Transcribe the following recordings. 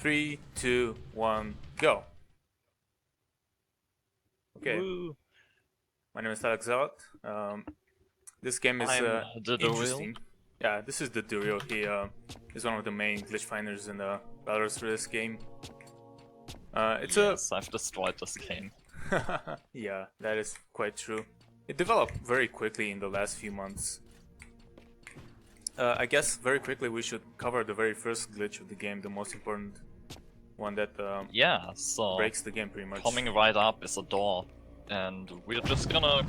3, 2, 1, go. Okay. Woo. My name is TalicZealot. This game is I'm the interesting. Yeah, this is the Durio. He is one of the main glitch finders in the battles for this game. Yes, I've destroyed this game. Yeah, that is quite true. It developed very quickly in the last few months. I guess very quickly we should cover the very first glitch of the game, the most important one that Yeah, so breaks the game pretty much. coming right up is a door, and we're just gonna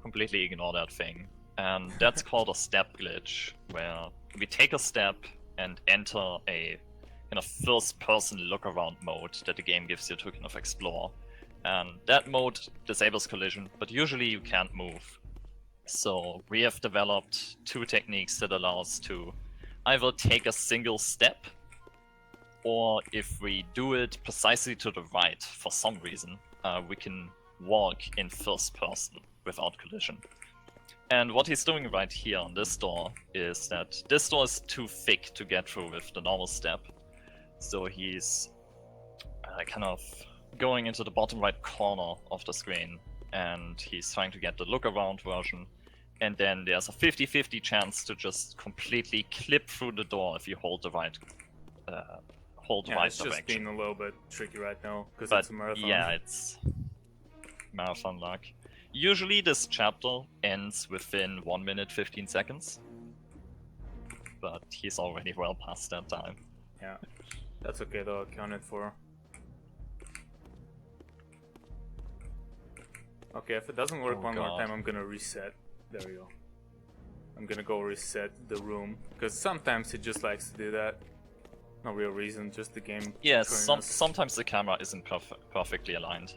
completely ignore that thing. And that's called a step glitch, where we take a step and enter a kind of first-person look-around mode that the game gives you to kind of explore. And that mode disables collision, but usually you can't move. So we have developed two techniques that allow us to either take a single step, or if we do it precisely to the right for some reason, we can walk in first person without collision. And what he's doing right here on this door is that this door is too thick to get through with the normal step. So he's kind of going into the bottom right corner of the screen, and he's trying to get the look around version. And then there's a 50-50 chance to just completely clip through the door if you hold the right it's direction. just being a little bit tricky right now because But it's a marathon. yeah, it's marathon luck. Usually this chapter ends within 1 minute 15 seconds, but he's already well past that time. Yeah, that's okay though, accounted for. Okay, if it doesn't work one more time, I'm gonna reset. There we go. I'm gonna go reset the room, because sometimes it just likes to do that. No real reason, just the game. Yes, sometimes the camera isn't perfectly aligned.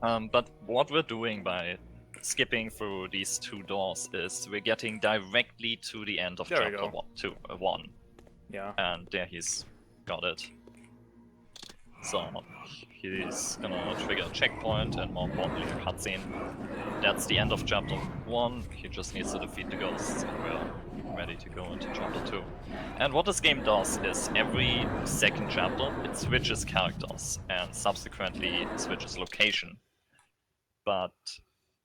But what we're doing by skipping through these two doors is we're getting directly to the end of chapter 1. Yeah. And there he's got it. So he's gonna trigger a checkpoint and more importantly a cutscene. That's the end of chapter 1. He just needs to defeat the ghosts and we're ready to go into chapter 2. And what this game does is every second chapter it switches characters and subsequently switches location. But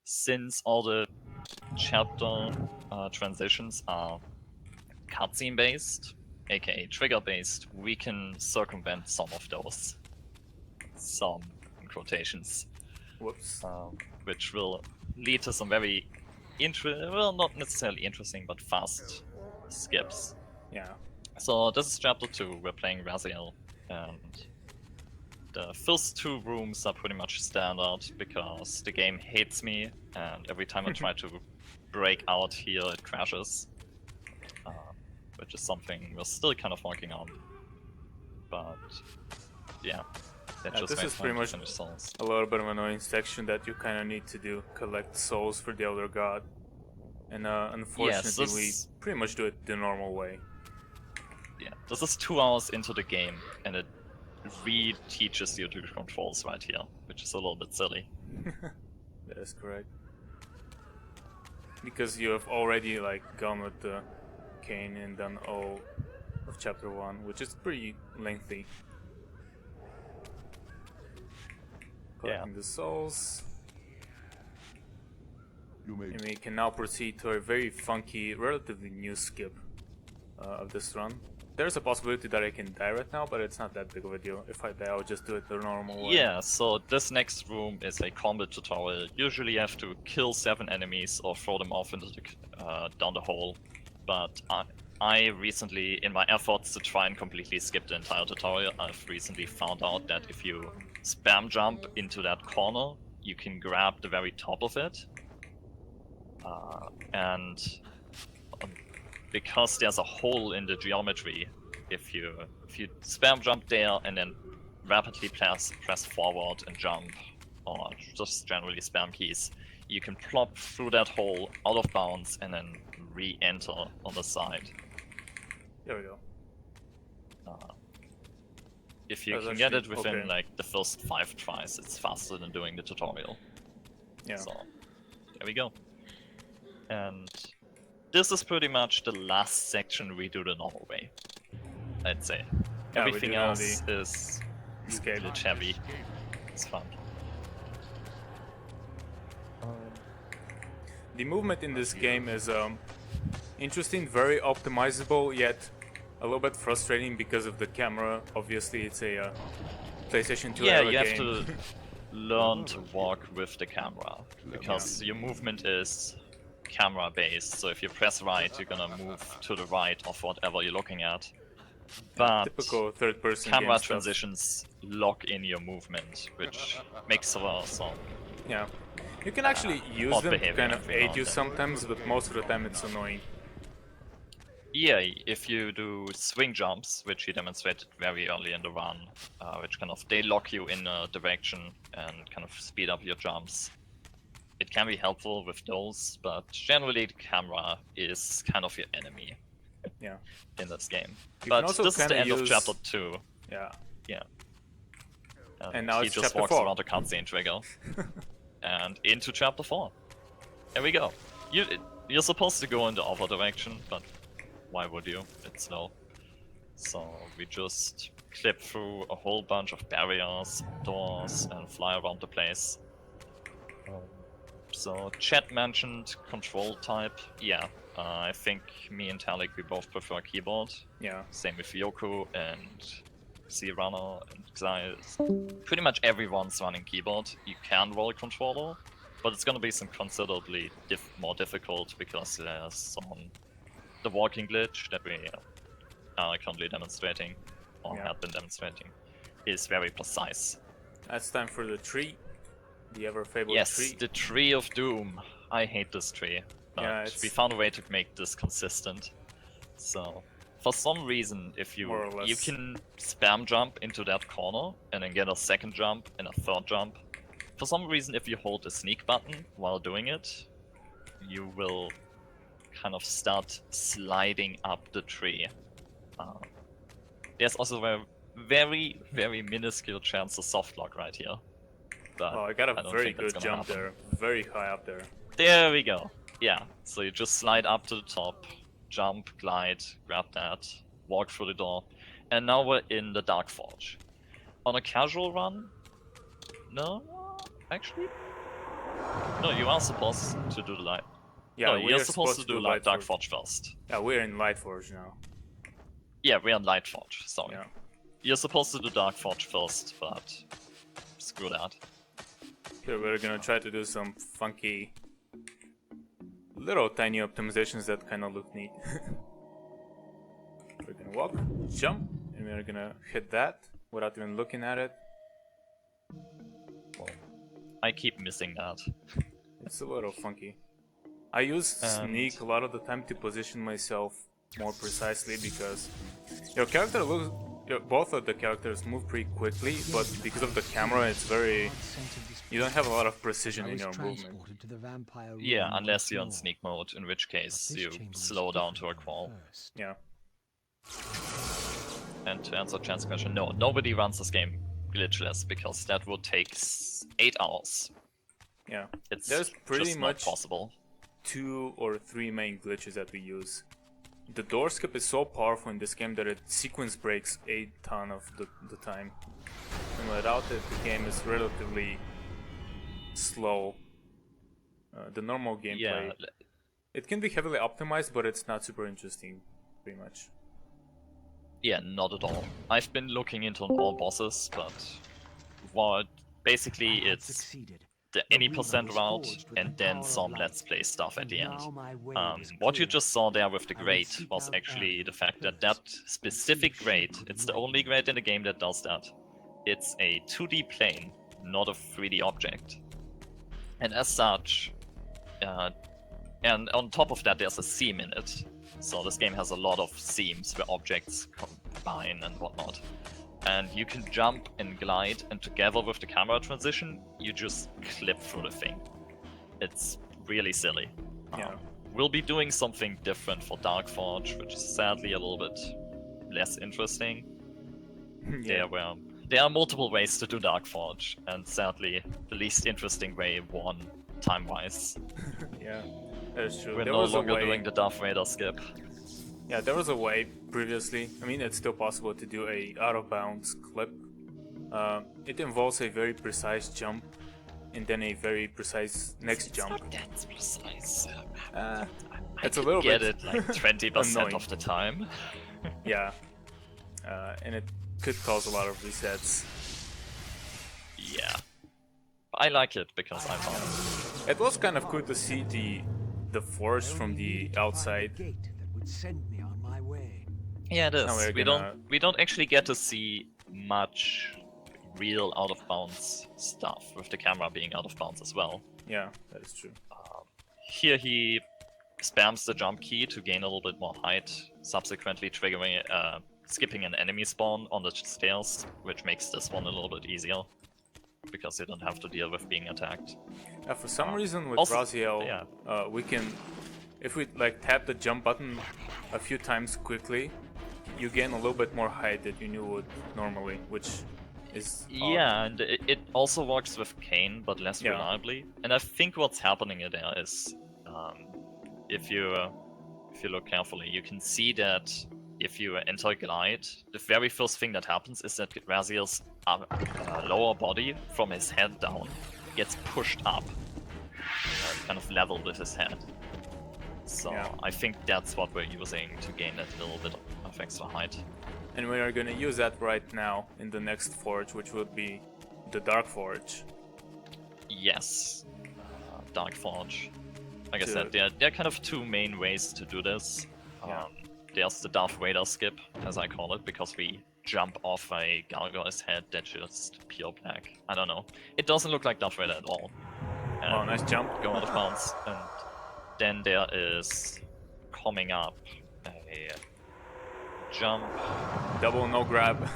since all the chapter transitions are cutscene based, aka trigger based, we can circumvent some of those. Some in quotations. Whoops. Which will lead to some very well, not necessarily interesting, but fast skips. Yeah. So this is chapter 2. We're playing Raziel, and the first two rooms are pretty much standard because the game hates me, and every time I try to break out here, it crashes. Which is something we're still kind of working on. But yeah, this is pretty much a little bit of an annoying section that you kind of need to do, collect souls for the Elder God. And unfortunately we pretty much do it the normal way. Yeah, this is 2 hours into the game, and it re-teaches you the controls right here, which is a little bit silly. That is correct. Because you have already gone with the Kain and done all of chapter 1, which is pretty lengthy. Collecting the souls. And we can now proceed to a very funky, relatively new skip of this run. There's a possibility that I can die right now, but it's not that big of a deal. If I die, I'll just do it the normal way. Yeah, so this next room is a combat tutorial. Usually you have to kill 7 enemies or throw them off into the, down the hole. But I recently, in my efforts to try and completely skip the entire tutorial, I've recently found out that if you spam jump into that corner, you can grab the very top of it. And because there's a hole in the geometry, if you spam jump there and then rapidly press forward and jump, or just generally spam keys, you can plop through that hole out of bounds and then re-enter on the side. There we go. If you can get it within the first 5 tries, it's faster than doing the tutorial. Yeah. So there we go. And this is pretty much the last section we do the normal way, I'd say. Yeah, we Everything do else is escape. glitch heavy. It's fun. The movement in this game is interesting, very optimizable, yet a little bit frustrating because of the camera. Obviously, it's a PlayStation 2 Yeah, era you have game. to learn to walk with the camera, because your movement is camera based, so if you press right, you're gonna move to the right of whatever you're looking at. But Typical third-person camera game stuff. transitions lock in your movement, which makes for some Yeah, you can actually use odd them to behavior kind of every now aid and you then. sometimes, but most of the time it's annoying. Yeah, if you do swing jumps, which he demonstrated very early in the run, which kind of they lock you in a direction and kind of speed up your jumps. It can be helpful with those, but generally the camera is kind of your enemy. Yeah. In this game. You But can also this is the kinda end of use- chapter 2. Yeah. Yeah. And now he it's just chapter walks 4. around the cutscene trigger. And into chapter 4. Here we go. You're supposed to go in the other direction, but why would you? It's slow. So we just clip through a whole bunch of barriers, doors, and fly around the place. So chat mentioned control type. Yeah, I think me and Talik, we both prefer keyboard. Yeah. Same with Yoku and C-Runner and Xyz. Pretty much everyone's running keyboard. You can roll a controller, but it's gonna be some considerably more difficult because there's the walking glitch that we are currently demonstrating, or have been demonstrating, is very precise. That's time for the tree. The ever-fabled Yes, tree. the Tree of Doom. I hate this tree, but Yeah, we found a way to make this consistent. So, for some reason, if you More or less. you can spam jump into that corner and then get a second jump and a third jump. For some reason, if you hold the sneak button while doing it, you will kind of start sliding up the tree. There's also a very, very minuscule chance of soft lock right here. But Oh, I got a don't very think that's good gonna jump happen. there. Very high up there. There we go. Yeah, so you just slide up to the top, jump, glide, grab that, walk through the door, and now we're in the Dark Forge. On a casual run, no, actually, no, you are supposed to do the light. Yeah, no, we you're are supposed to do Light Dark Forge. Forge first. Yeah, we're in Light Forge now. Yeah, we're on Light Forge. Sorry, Yeah. you're supposed to do Dark Forge first, but screw that. Here we're gonna try to do some funky little tiny optimizations that kind of look neat. We're gonna walk, jump, and we're gonna hit that without even looking at it. I keep missing that. It's a little funky. I use sneak a lot of the time to position myself more precisely because your character looks. Both of the characters move pretty quickly, but because of the camera, it's very. You don't have a lot of precision in your movement. Yeah, unless you're on sneak mode, in which case you slow down to a crawl. Yeah. And to answer Chan's question, no, nobody runs this game glitchless because that would take 8 hours. Yeah. It's There's pretty just much not possible. 2 or 3 main glitches that we use. The door skip is so powerful in this game that it sequence breaks a ton of the time. And without it, the game is relatively slow. The normal gameplay, Yeah, it can be heavily optimized, but it's not super interesting, pretty much. yeah, not at all. I've been looking into all bosses, but basically it's the any percent route and then some let's play stuff at the end. What you just saw there with the grate was actually the fact that that specific grate, it's the only grate in the game that does that. It's a 2D plane, not a 3D object. And as such, and on top of that there's a seam in it. So this game has a lot of seams where objects combine and whatnot. And you can jump and glide, and together with the camera transition, you just clip through the thing. It's really silly. Yeah. We'll be doing something different for Dark Forge, which is sadly a little bit less interesting. Yeah. There are multiple ways to do Dark Forge, and sadly, the least interesting way won time-wise. Yeah, that's true. We're There no was a longer way- doing the Darth Vader skip. Yeah, there was a way previously. I mean, it's still possible to do a out of bounds clip. It involves a very precise jump and then a very precise next jump. Not that precise. It's I a little get bit it like 20% annoying. of the time. Yeah, and it could cause a lot of resets. Yeah. I like it because I'm on. It was kind of cool to see the forge from the outside. Yeah, it Now is. we're We gonna- don't actually get to see much real out of bounds stuff with the camera being out of bounds as well. Yeah, that is true. Here he spams the jump key to gain a little bit more height, subsequently triggering skipping an enemy spawn on the stairs, which makes this one a little bit easier because you don't have to deal with being attacked. For some reason with also- Raziel, yeah. we can, if we like tap the jump button a few times quickly, you gain a little bit more height that you knew would normally, which is odd. Yeah, and it also works with Kain, but less Yeah. reliably. And I think what's happening there is, if you look carefully, you can see that if you enter glide, the very first thing that happens is that Raziel's lower body from his head down gets pushed up, kind of level with his head. So Yeah. I think that's what we're using to gain that little bit of extra height. And we are gonna use that right now in the next forge, which would be the Dark Forge. Yes, Dark Forge. Like I To- said, there are kind of two main ways to do this. Yeah. There's the Darth Vader skip, as I call it, because we jump off a gargoyle's head that's just pure black. I don't know. It doesn't look like Darth Vader at all. Oh, nice jump. Go out of bounds. And then there is coming up a jump Double no grab.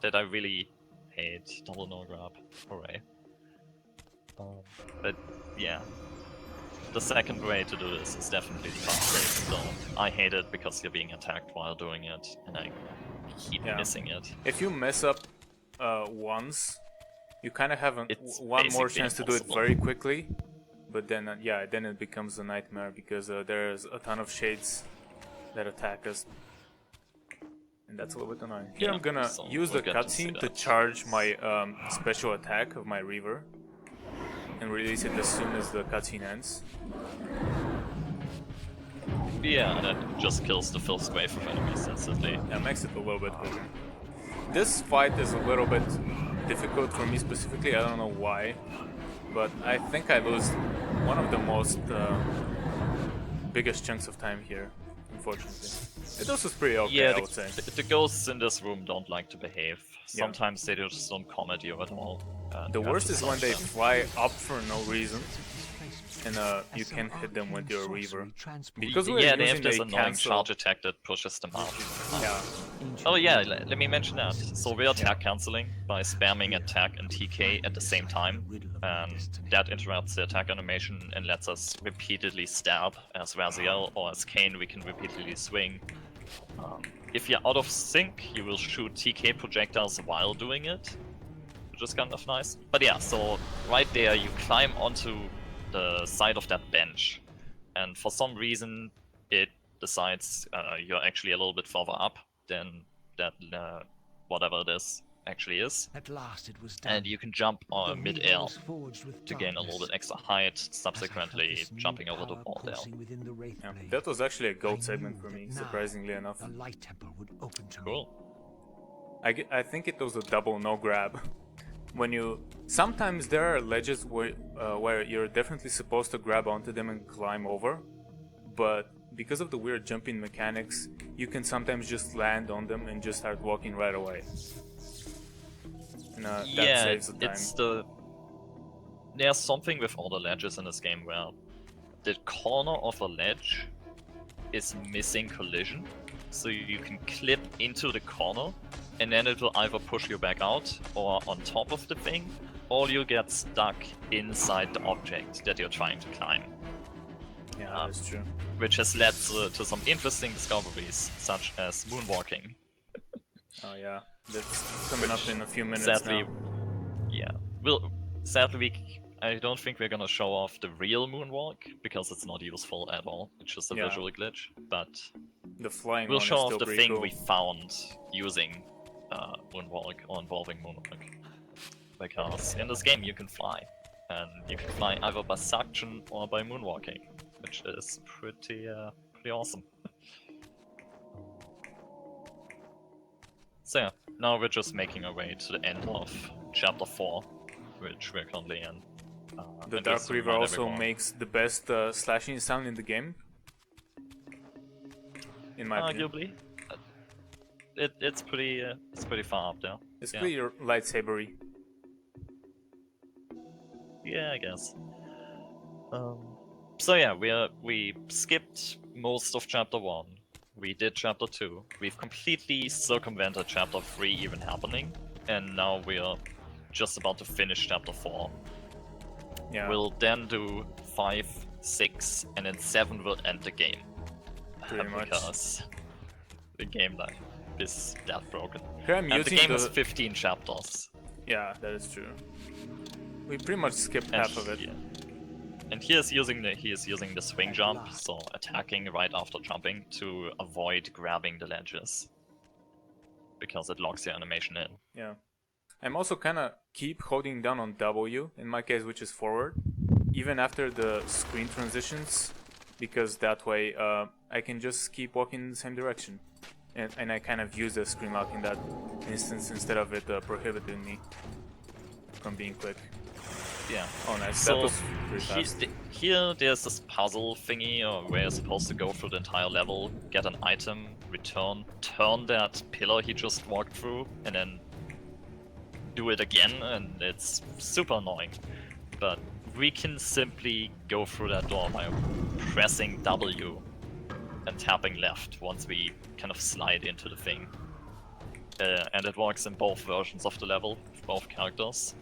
that I really hate. Double no grab. Hooray. But yeah. The second way to do this is definitely the fast way. So I hate it because you're being attacked while doing it, and I keep Yeah. missing it. If you mess up once, you kind of have It's one more basically chance to do it impossible. very quickly. But then, yeah, then it becomes a nightmare because there's a ton of shades that attack us. And that's a little bit annoying. Here Yeah, I'm gonna so use the we'll get to see cutscene to that. charge my special attack of my Reaver. And release it as soon as the cutscene ends. Yeah, that just kills the first wave of enemies instantly. Yeah, makes it a little bit quicker. This fight is a little bit difficult for me specifically, I don't know why. But I think I lose one of the most biggest chunks of time here, unfortunately. It also is pretty okay, Yeah, I would say. the ghosts in this room don't like to behave. Sometimes they just don't come at you at all. The You have worst to is when dodge they them. fly up for no reason, and you can't hit them with your Reaver. Because we're Yeah, they have using this a annoying cancel. charge attack that pushes them out. Yeah, Oh yeah, let me mention that. So we're attack cancelling by spamming attack and TK at the same time, and that interrupts the attack animation and lets us repeatedly stab. As Raziel or as Kain, we can repeatedly swing. If you're out of sync, you will shoot TK projectiles while doing it, which is kind of nice. But yeah, so right there, you climb onto the side of that bench, and for some reason, it decides you're actually a little bit further up than that whatever it is actually is. At last it was done. And you can jump The mid-air Reaver was forged with to gain a little darkness. bit extra height, As I felt subsequently this new jumping over the power wall there. pulsing within the Wraith yeah. blade, That was actually a I gold segment knew for me, that now surprisingly enough. the Light Temple would open to me. Cool. I think it was a double no grab. When you sometimes there are ledges where you're definitely supposed to grab onto them and climb over, but because of the weird jumping mechanics, you can sometimes just land on them and just start walking right away. And that Yeah, saves the time. it's the... There's something with all the ledges in this game where the corner of a ledge is missing collision, so you can clip into the corner, and then it will either push you back out or on top of the thing, or you get stuck inside the object that you're trying to climb, Yeah, that's true. which has led to some interesting discoveries, such as moonwalking. Oh yeah, that's coming up in a few minutes Sadly, now. yeah. I don't think we're gonna show off the real moonwalk because it's not useful at all. It's just a Yeah. visual glitch. But The flying We'll one show is off still the pretty thing cool. we found using Moonwalk or involving Moonwalk. Because in this game you can fly. And you can fly either by suction or by moonwalking, which is pretty awesome. So yeah, now we're just making our way to the end of Chapter 4, which we're currently in. The and Dark just to River remind also everyone- makes the best slashing sound in the game. In my opinion. Arguably, it's pretty far up there. It's yeah. pretty lightsabery. Yeah, I guess. So yeah, we skipped most of Chapter 1. We did Chapter 2. We've completely circumvented Chapter 3 even happening, and now we're just about to finish Chapter 4. Yeah. We'll then do 5, 6, and then 7 will end the game. Pretty much. Because the game like is that broken. Here I'm And the using game is 15 chapters. Yeah, that is true. We pretty much skipped And half of it. yeah. And he is using the swing jump, so attacking right after jumping to avoid grabbing the ledges. Because it locks your animation in. Yeah. I'm also kinda keep holding down on W, in my case, which is forward, even after the screen transitions, because that way I can just keep walking in the same direction. And I kind of use the screen lock in that instance instead of it prohibiting me from being quick. Yeah. Oh, nice. So that was pretty fast. here there's this puzzle thingy where you're supposed to go through the entire level, get an item, return, turn that pillar he just walked through, and then do it again, and it's super annoying. But we can simply go through that door by pressing W and tapping left once we kind of slide into the thing. And it works in both versions of the level, both characters.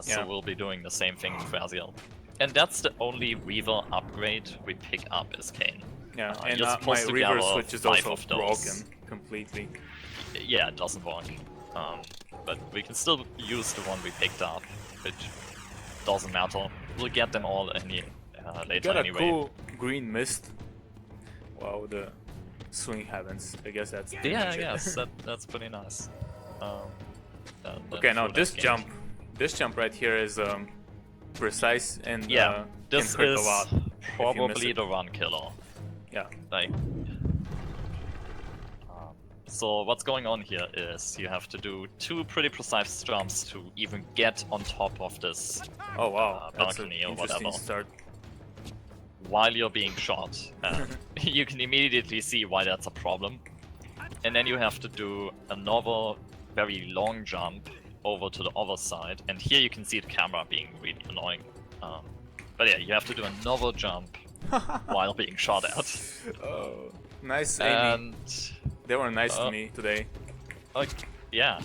So Yeah. we'll be doing the same thing with Raziel. And that's the only Weaver upgrade we pick up as Kain. Yeah, and you're my supposed to reverse gather switch is 5 also of those. broken completely. Yeah, it doesn't work. But we can still use the one we picked up, which doesn't matter. We'll get them all later Got a anyway. cool green mist. Wow, the swing heavens. I guess that's pretty Yeah, much it. yes, that's pretty nice. Then Okay, now through this that game. jump. This jump right here is precise and Yeah, this can hurt is a lot. if you miss probably it. the run killer. Yeah. Like, so what's going on here is you have to do 2 pretty precise jumps to even get on top of this Oh wow, that's an balcony or interesting whatever. start. while you're being shot. You can immediately see why that's a problem. And then you have to do another very long jump over to the other side, and here you can see the camera being really annoying. But yeah, you have to do another jump while being shot at. Oh, nice aiming. And They were nice to me today. yeah,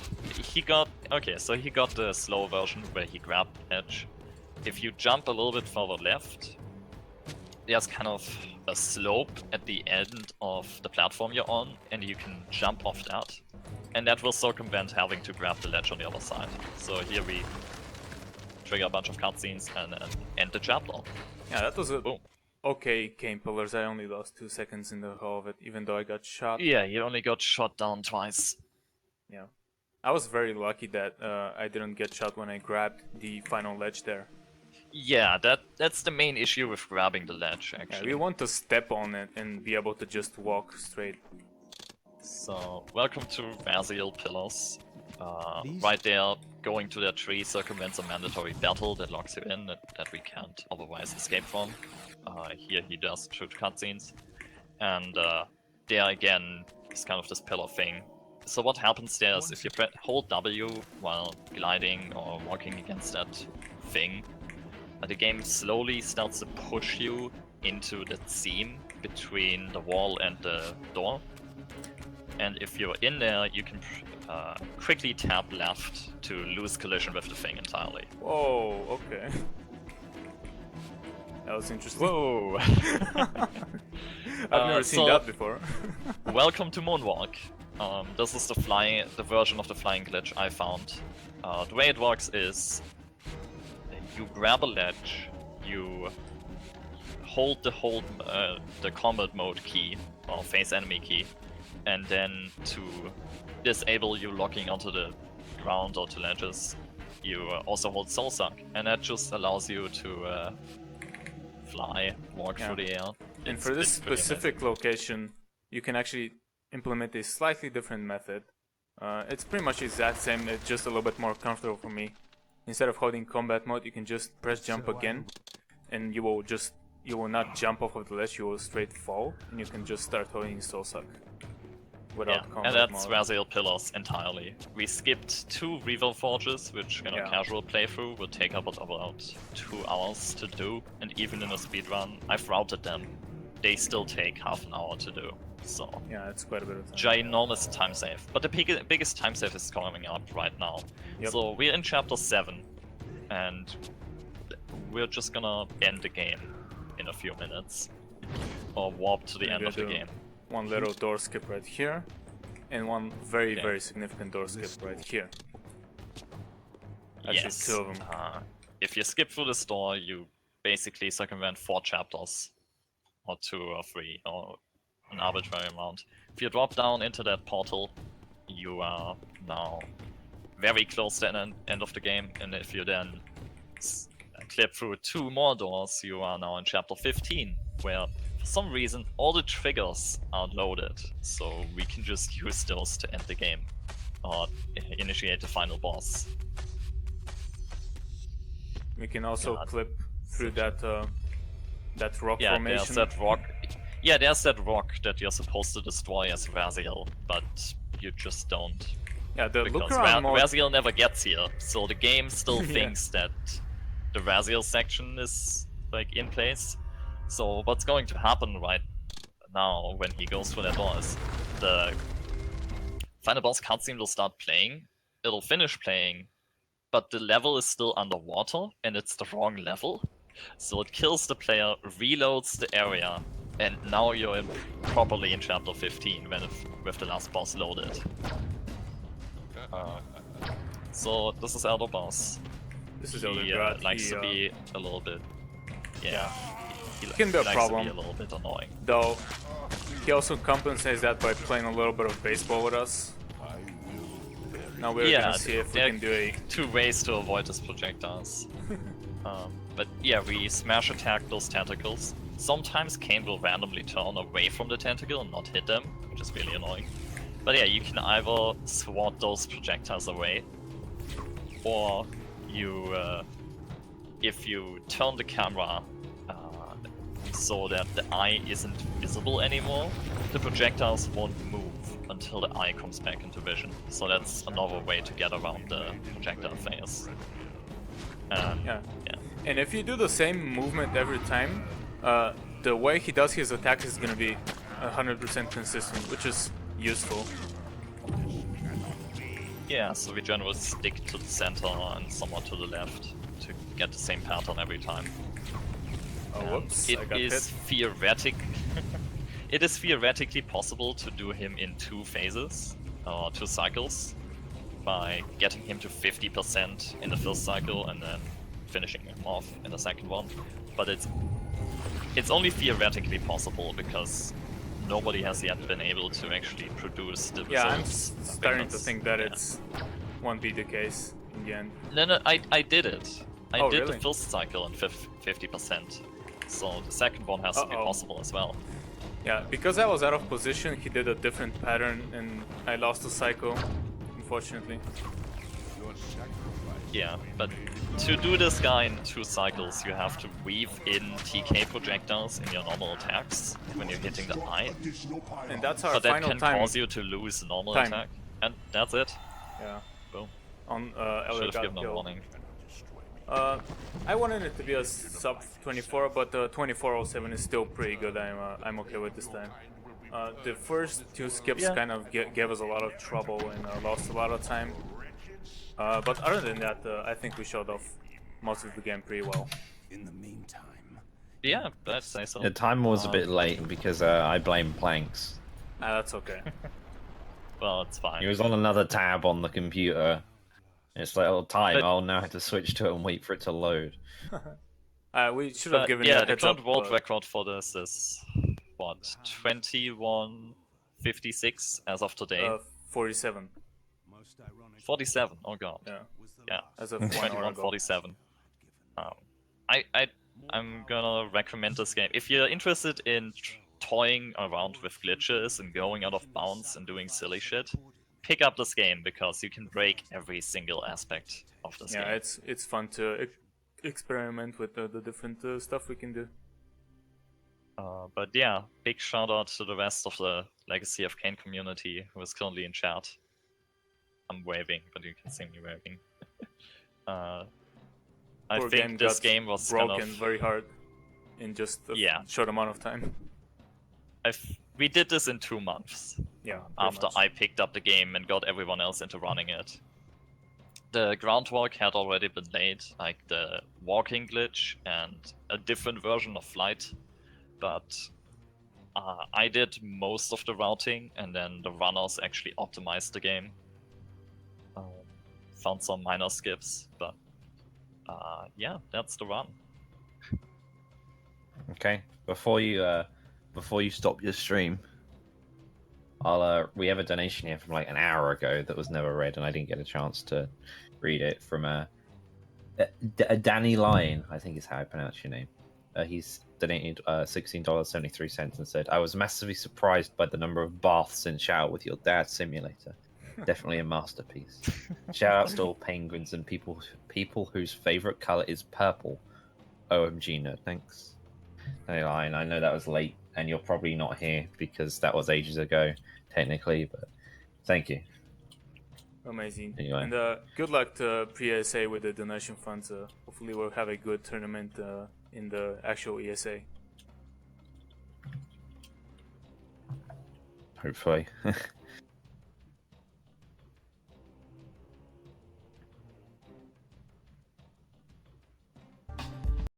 he got he got the slow version where he grabbed edge. If you jump a little bit further left, there's kind of a slope at the end of the platform you're on, and you can jump off that. And that will circumvent having to grab the ledge on the other side. So here we trigger a bunch of cutscenes and end the chapter. Yeah, that was a Boom. okay game pillars. I only lost 2 seconds in the whole of it, even though I got shot. Yeah, you only got shot down twice. Yeah. I was very lucky that I didn't get shot when I grabbed the final ledge there. Yeah, that's the main issue with grabbing the ledge, Yeah, actually. we want to step on it and be able to just walk straight. So, welcome to Raziel Pillars. These- Right there, going to that tree circumvents a mandatory battle that locks you in that we can't otherwise escape from. Here he does through cutscenes. And there again is kind of this pillar thing. So what happens there is if you hold W while gliding or walking against that thing, the game slowly starts to push you into the seam between the wall and the door. And if you're in there, you can quickly tap left to lose collision with the thing entirely. Whoa, okay. That was interesting. Whoa! I've never seen so- that before. Welcome to Moonwalk. This is the version of the flying glitch I found. The way it works is you grab a ledge, you hold the combat mode key or face enemy key, and then to disable you locking onto the ground or to ledges, you also hold Soul Suck, and that just allows you to fly, walk through the air. And for this specific location, you can actually implement a slightly different method. It's pretty much the exact same, it's just a little bit more comfortable for me. Instead of holding combat mode, you can just press jump again, and you will not jump off of the ledge, you will straight fall, and you can just start holding Soul Suck without combat and that's mode. Raziel Pillars entirely. We skipped 2 Revel Forges, which in a casual playthrough would take up about 2 hours to do, and even in a speedrun, I've routed them. They still take half an hour to do, so... Yeah, it's quite a bit of time. Ginormous time save. But the biggest time save is coming up right now. Yep. So we're in chapter 7, and we're just gonna end the game in a few minutes. Or warp to the end of the game. One little door skip right here, and one very significant door skip right here. Actually, Yes. 2 of them. If you skip through this door, you basically circumvent 4 chapters. Or 2 or 3, or an arbitrary amount. If you drop down into that portal, you are now very close to the end of the game, and if you then clip through 2 more doors, you are now in chapter 15, where for some reason all the triggers are loaded, so we can just use those to end the game, or initiate the final boss. We can also clip through that rock formation. There's that rock. Yeah, there's that rock that you're supposed to destroy as Raziel, but you just don't. Yeah, the Because look around mode. Raziel never gets here, so the game still thinks that the Raziel section is like in place. So what's going to happen right now when he goes through that door is the final boss cutscene will start playing, it'll finish playing, but the level is still underwater and it's the wrong level. So it kills the player, reloads the area, and now you're properly in chapter 15 with the last boss loaded. So this is Elder Boss. This is He Elder God. likes to be a little bit... Yeah. He can be a likes problem. to be a little bit annoying. Though, he also compensates that by playing a little bit of baseball with us. Now we're gonna see if we can do a... 2 ways to avoid his projectiles. But yeah, we smash attack those tentacles. Sometimes Kain will randomly turn away from the tentacle and not hit them, which is really annoying. But yeah, you can either swat those projectiles away, or you, if you turn the camera so that the eye isn't visible anymore, the projectiles won't move until the eye comes back into vision. So that's another way to get around the projectile phase. Yeah. And if you do the same movement every time, the way he does his attack is gonna be 100% consistent, which is useful. Yeah, so we generally stick to the center and somewhat to the left to get the same pattern every time. Oh, whoops! It I got is hit. it is theoretically possible to do him in 2 phases, or 2 cycles, by getting him to 50% in the first cycle and then finishing him off in the second one. But it's only theoretically possible because nobody has yet been able to actually produce the results. I'm starting to think that it's won't be the case in the end. No, I did it. I did really? the first cycle in 50%. So the second one has to be possible as well. Yeah, because I was out of position, he did a different pattern and I lost the cycle, unfortunately. Yeah, but to do this guy in 2 cycles, you have to weave in TK projectiles in your normal attacks when you're hitting the eye. And that's our But that final can time. cause you to lose normal Time. attack. And that's it. Yeah. Boom. On Should Elder have God given a kill. warning. I wanted it to be a sub 24, but 2407 is still pretty good. I'm okay with this time. The first 2 skips kind of gave us a lot of trouble and lost a lot of time. But other than that, I think we showed off most of the game pretty well. In the meantime, Yeah, I'd say so. The time was a bit late because I blame Planks. That's okay. Well, it's fine. He was on another tab on the computer. It's like, oh, time, But- I'll now have to switch to it and wait for it to load. We should have But given yeah, you a the heads current up. world record for this is what, 21.56 as of today. 47. 47. Oh god. Yeah. Yeah. As of 1 hour ago. 21.47. I'm gonna recommend this game if you're interested in toying around with glitches and going out of bounds and doing silly shit. Pick up this game because you can break every single aspect of this game. Yeah, it's fun to experiment with the different stuff we can do. But yeah, big shout out to the rest of the Legacy of Kain community who is currently in chat. I'm waving, but you can see me waving. I Poor think this game was broken kind of very hard in just a short amount of time. we did this in 2 months. Yeah. After I picked up the game and got everyone else into running it. The groundwork had already been laid, like the walking glitch and a different version of flight, but I did most of the routing, and then the runners actually optimized the game. Found some minor skips, but yeah, that's the run. Okay, before you stop your stream, we have a donation here from like an hour ago that was never read, and I didn't get a chance to read it, from Danny Lyon, I think is how I pronounce your name. He's donated $16.73 and said, "I was massively surprised by the number of baths in shower with your dad simulator. Definitely a masterpiece. Shout outs to all penguins and people whose favorite color is purple. OMG, no thanks." Danny Lyon, I know that was late, and you're probably not here because that was ages ago, technically, but thank you. Amazing. Anyway. And good luck to PSA with the donation funds. Hopefully we'll have a good tournament in the actual ESA. Hopefully.